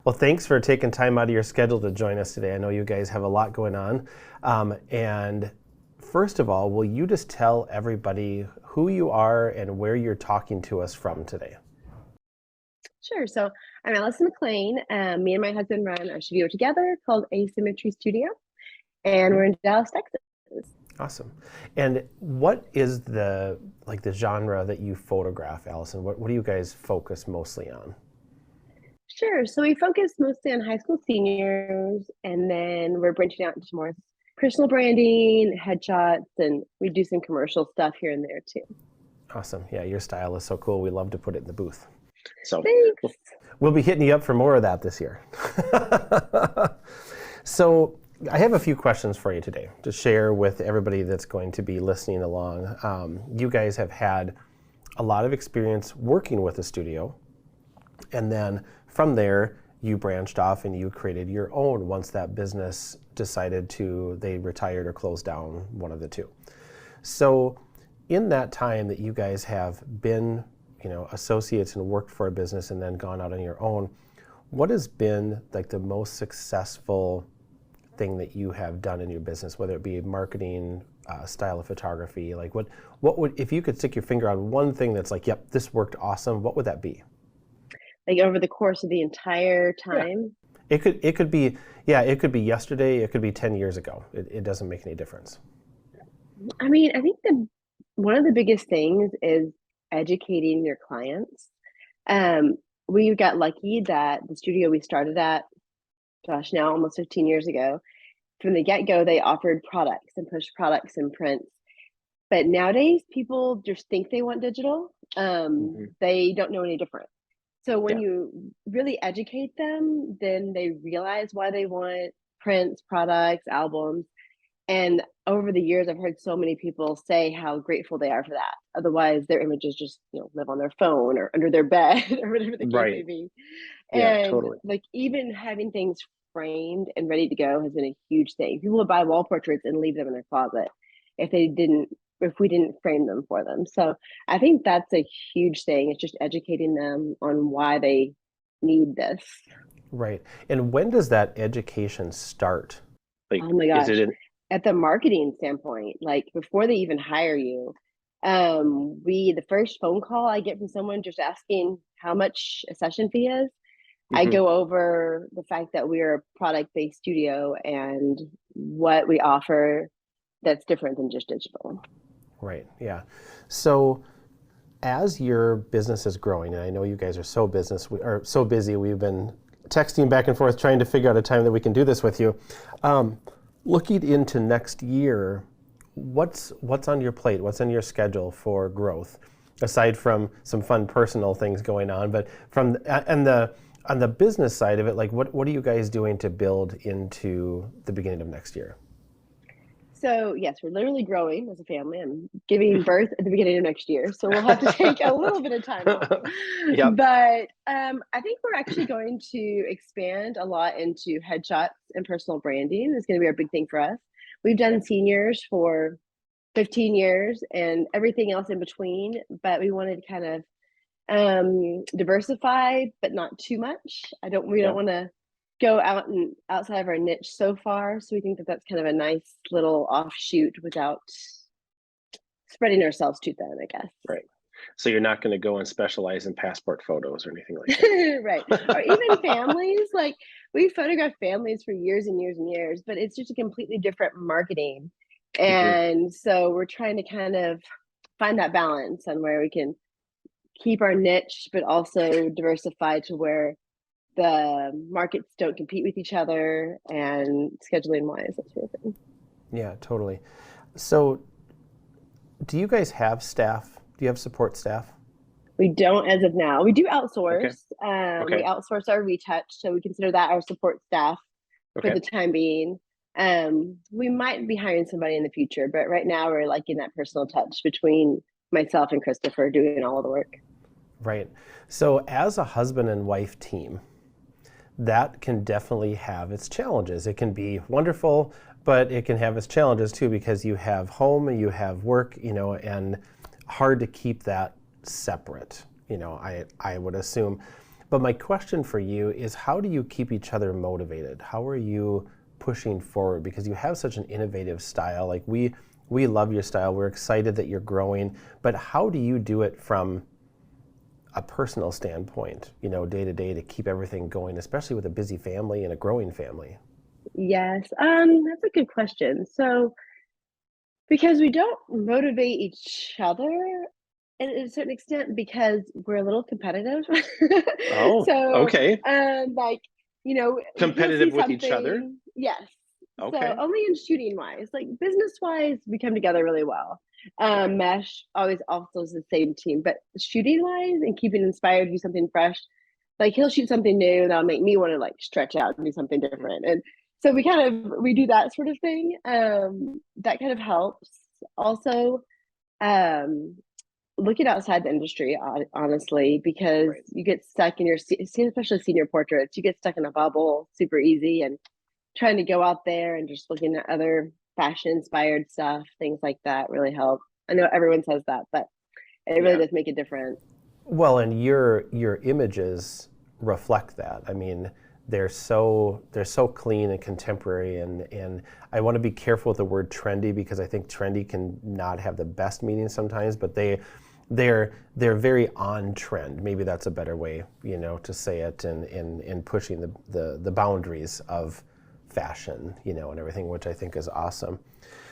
Well, thanks for taking time out of your schedule to join us today. I know you guys have a lot going on. And first of all, will you just tell everybody who you are and where you're talking to us from today? Sure. So I'm Alison McLean. Me and my husband run our studio together called Asymmetry Studio, and we're in Dallas, Texas. Awesome. And what is the genre that you photograph, Allison? What do you guys focus mostly on? Sure. So we focus mostly on high school seniors, and then we're branching out into more personal branding, headshots, and we do some commercial stuff here and there too. Awesome. Yeah, your style is so cool. We love to put it in the booth. So Thanks. We'll be hitting you up for more of that this year. So I have a few questions for you today to share with everybody that's going to be listening along. You guys have had a lot of experience working with a studio, and then from there you branched off and you created your own once that business decided they retired or closed down, one of the two. So in that time that you guys have been associates and worked for a business and then gone out on your own, what has been like the most successful thing that you have done in your business, whether it be marketing, style of photography? Like what would, if you could stick your finger on one thing that's like, yep, this worked awesome, what would that be? Like over the course of the entire time? Yeah. It could be yesterday, it could be 10 years ago. It doesn't make any difference. I mean, I think one of the biggest things is educating your clients. We got lucky that the studio we started at, now almost 15 years ago, from the get-go, they offered products and pushed products and prints. But nowadays, people just think they want digital. They don't know any different. So when you really educate them, then they realize why they want prints, products, albums. And over the years, I've heard so many people say how grateful they are for that. Otherwise, their images just live on their phone or under their bed or whatever the case may be. Yeah, And totally. like even having things framed and ready to go has been a huge thing. People would buy wall portraits and leave them in their closet if we didn't frame them for them. So I think that's a huge thing. It's just educating them on why they need this. Right. And when does that education start? Like, oh my gosh. At the marketing standpoint, like before they even hire you, the first phone call I get from someone just asking how much a session fee is, I go over the fact that we're a product-based studio and what we offer that's different than just digital. Right, yeah. So as your business is growing, and I know you guys are so busy, we've been texting back and forth trying to figure out a time that we can do this with you. Looking into next year, what's on your plate? What's on your schedule for growth, aside from some fun personal things going on? But on the business side of it, like what are you guys doing to build into the beginning of next year? So yes, we're literally growing as a family. I'm giving birth at the beginning of next year, so we'll have to take a little bit of time off. Yep. But I think we're actually going to expand a lot into headshots and personal branding. It's going to be our big thing for us. We've done seniors for 15 years and everything else in between, but we wanted to kind of diversify, but not too much. We don't want to go outside of our niche so far. So we think that that's kind of a nice little offshoot without spreading ourselves too thin, I guess. Right. So you're not going to go and specialize in passport photos or anything like that. Right. Or even families. Like we photographed families for years and years and years, but it's just a completely different marketing. And so we're trying to kind of find that balance on where we can keep our niche, but also diversify to where the markets don't compete with each other and scheduling wise, that sort of thing. Yeah, totally. So do you guys have staff? Do you have support staff? We don't as of now. We do outsource. Okay. We outsource our retouch, so we consider that our support staff for the time being. We might be hiring somebody in the future, but right now we're like in that personal touch between myself and Christopher doing all of the work. Right. So as a husband and wife team, that can definitely have its challenges. It can be wonderful, but it can have its challenges too, because you have home and you have work, and hard to keep that separate, I would assume. But my question for you is, how do you keep each other motivated? How are you pushing forward? Because you have such an innovative style. Like we love your style. We're excited that you're growing. But how do you do it from a personal standpoint, day to day, to keep everything going, especially with a busy family and a growing family? Yes, that's a good question. So, because we don't motivate each other and to a certain extent because we're a little competitive. Oh, So, okay. like, he'll see Competitive with each other. something. Yes. So Okay. only in shooting wise, like business wise, we come together really well. Okay. Mesh always also is the same team, but shooting wise and keeping inspired to do something fresh, like he'll shoot something new that'll make me want to like stretch out and do something different. And so we do that sort of thing. That kind of helps. Also, um, looking outside the industry, honestly, because Right. you get stuck in especially senior portraits, you get stuck in a bubble super easy, and trying to go out there and just looking at other fashion inspired stuff, things like that really help. I know everyone says that, but it really Yeah. does make a difference. Well, and your images reflect that. I mean, they're so clean and contemporary, and I want to be careful with the word trendy because I think trendy can not have the best meaning sometimes, but they're very on trend. Maybe that's a better way, to say it, in pushing the boundaries of fashion, and everything, which I think is awesome.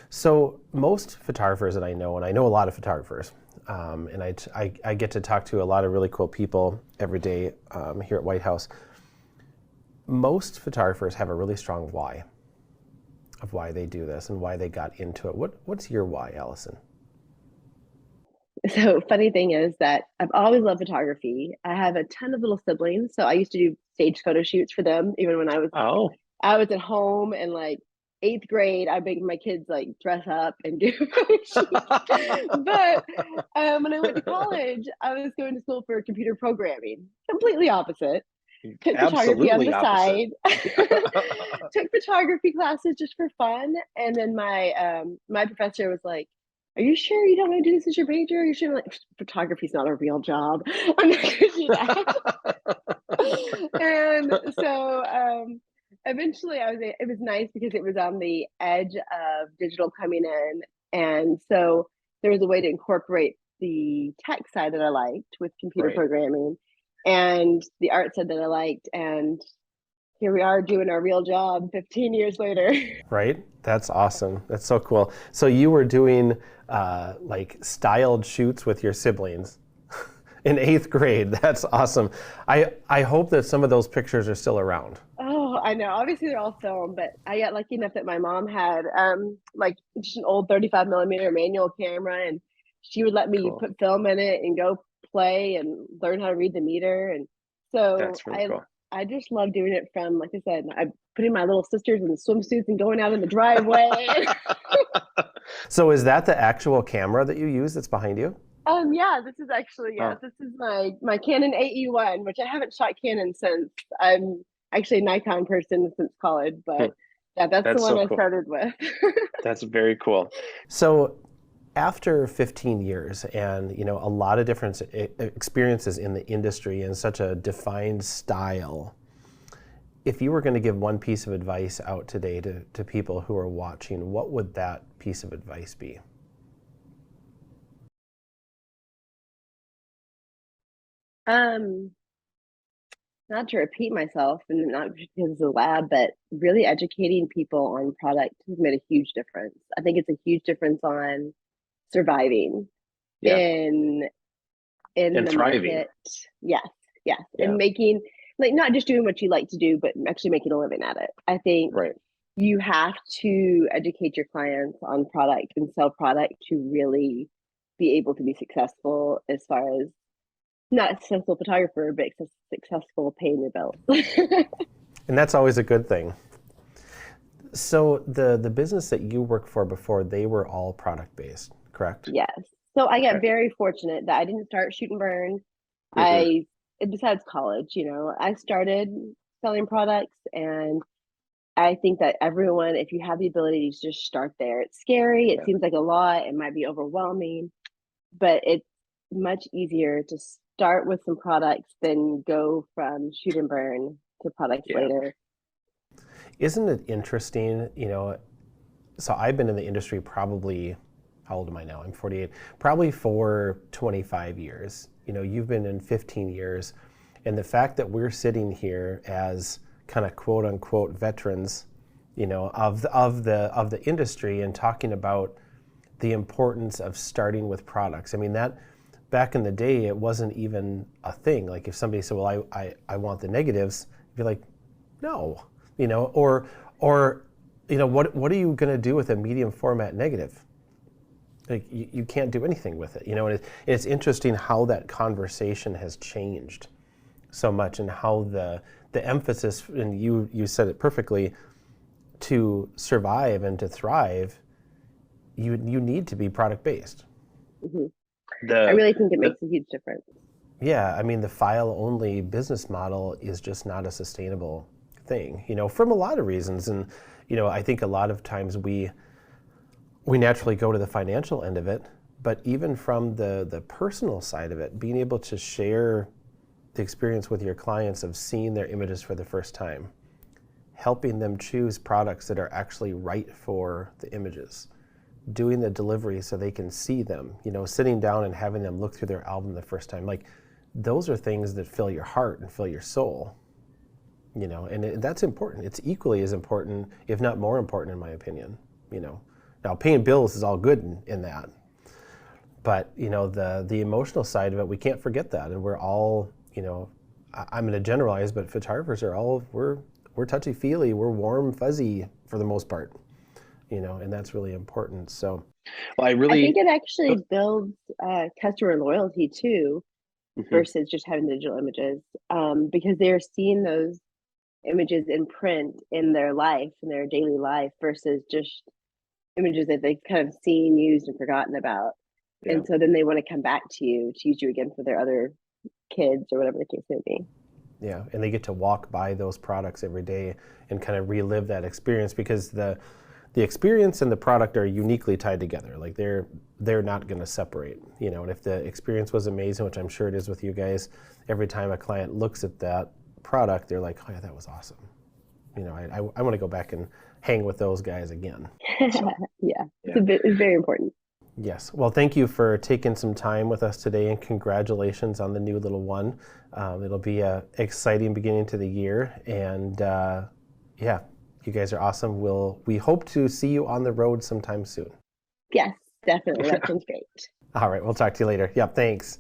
So most photographers that I know, and I know a lot of photographers, and I get to talk to a lot of really cool people every day here at White House. Most photographers have a really strong why of why they do this and why they got into it. What's your why, Allison? So funny thing is that I've always loved photography. I have a ton of little siblings, so I used to do stage photo shoots for them even when Oh. I was at home in like eighth grade. I made my kids like dress up and do photo shoots. But when I went to college, I was going to school for computer programming, completely opposite. Took photography on Absolutely the opposite. side. Took photography classes just for fun, and then my professor was like, "Are you sure you don't want to do this as your major? Are you sure?" I'm like, photography's not a real job. I'm not going to do that. And so eventually it was nice because it was on the edge of digital coming in, and so there was a way to incorporate the tech side that I liked with computer Right. programming and the art side that I liked, and here we are doing our real job 15 years later. Right? That's awesome. That's so cool. So you were doing like styled shoots with your siblings in eighth grade. That's awesome. I hope that some of those pictures are still around. Oh, I know. Obviously, they're all film, but I got lucky enough that my mom had like just an old 35 millimeter manual camera, and she would let me Cool. put film in it and go play and learn how to read the meter. And so That's really cool. I just love doing it from, like I said, I putting my little sisters in the swimsuits and going out in the driveway. So is that the actual camera that you use that's behind you? Yeah, this is actually, Oh, yes, this is my Canon AE1, which I haven't shot Canon since. I'm actually a Nikon person since college, hmm. but yeah, that's the That's one so I cool. started with. That's very cool. So after 15 years and a lot of different experiences in the industry and such a defined style, if you were going to give one piece of advice out today to people who are watching, what would that piece of advice be? Um, Not to repeat myself and not because it's a lab, but really educating people on product has made a huge difference. I think it's a huge difference on surviving Yeah. in And the thriving. market. Yes, yes. Yeah. And making, like, not just doing what you like to do, but actually making a living at it. I think Right. you have to educate your clients on product and sell product to really be able to be successful as far as not a successful photographer, but successful paying your bills. And that's always a good thing. So the business that you worked for before, they were all product based, correct? Yes. So I got Okay. very fortunate that I didn't start shoot and burn. hmm I, besides college, I started selling products, and I think that everyone, if you have the ability to just start there, it's scary. It Yeah. seems like a lot. It might be overwhelming, but it's much easier to start with some products, then go from shoot and burn to products later. Isn't it interesting, so I've been in the industry probably, how old am I now? I'm 48, probably for 25 years. You've been in 15 years. And the fact that we're sitting here as kind of quote unquote veterans, of the industry and talking about the importance of starting with products. I mean, that back in the day, it wasn't even a thing. Like if somebody said, well, I want the negatives, you'd be like, no, or what are you going to do with a medium format negative? Like you can't do anything with it, and it's interesting how that conversation has changed so much, and how the emphasis, and you said it perfectly, to survive and to thrive, you need to be product based. Mm-hmm. I really think it makes a huge difference. Yeah, I mean the file only business model is just not a sustainable thing, from a lot of reasons, and I think a lot of times we naturally go to the financial end of it, but even from the personal side of it, being able to share the experience with your clients of seeing their images for the first time, helping them choose products that are actually right for the images, doing the delivery so they can see them, sitting down and having them look through their album the first time. Like those are things that fill your heart and fill your soul, and that's important. It's equally as important, if not more important in my opinion, Now paying bills is all good in that, but the emotional side of it, we can't forget that, and we're all, I'm going to generalize, but photographers are all, we're touchy-feely, we're warm, fuzzy for the most part, and that's really important. So, well, I think it actually builds customer loyalty too, versus just having digital images, because they're seeing those images in print in their life, in their daily life, versus just images that they've kind of seen, used, and forgotten about. Yeah. And so then they want to come back to use you again for their other kids or whatever the case may be. Yeah, and they get to walk by those products every day and kind of relive that experience, because the experience and the product are uniquely tied together. Like they're not going to separate, and if the experience was amazing, which I'm sure it is with you guys, every time a client looks at that product, they're like, oh yeah, that was awesome. I want to go back and hang with those guys again. So, yeah. It's very important. Yes. Well, thank you for taking some time with us today, and congratulations on the new little one. It'll be an exciting beginning to the year, and yeah, you guys are awesome. We hope to see you on the road sometime soon. Yes, definitely. That sounds great. All right. We'll talk to you later. Yep. Thanks.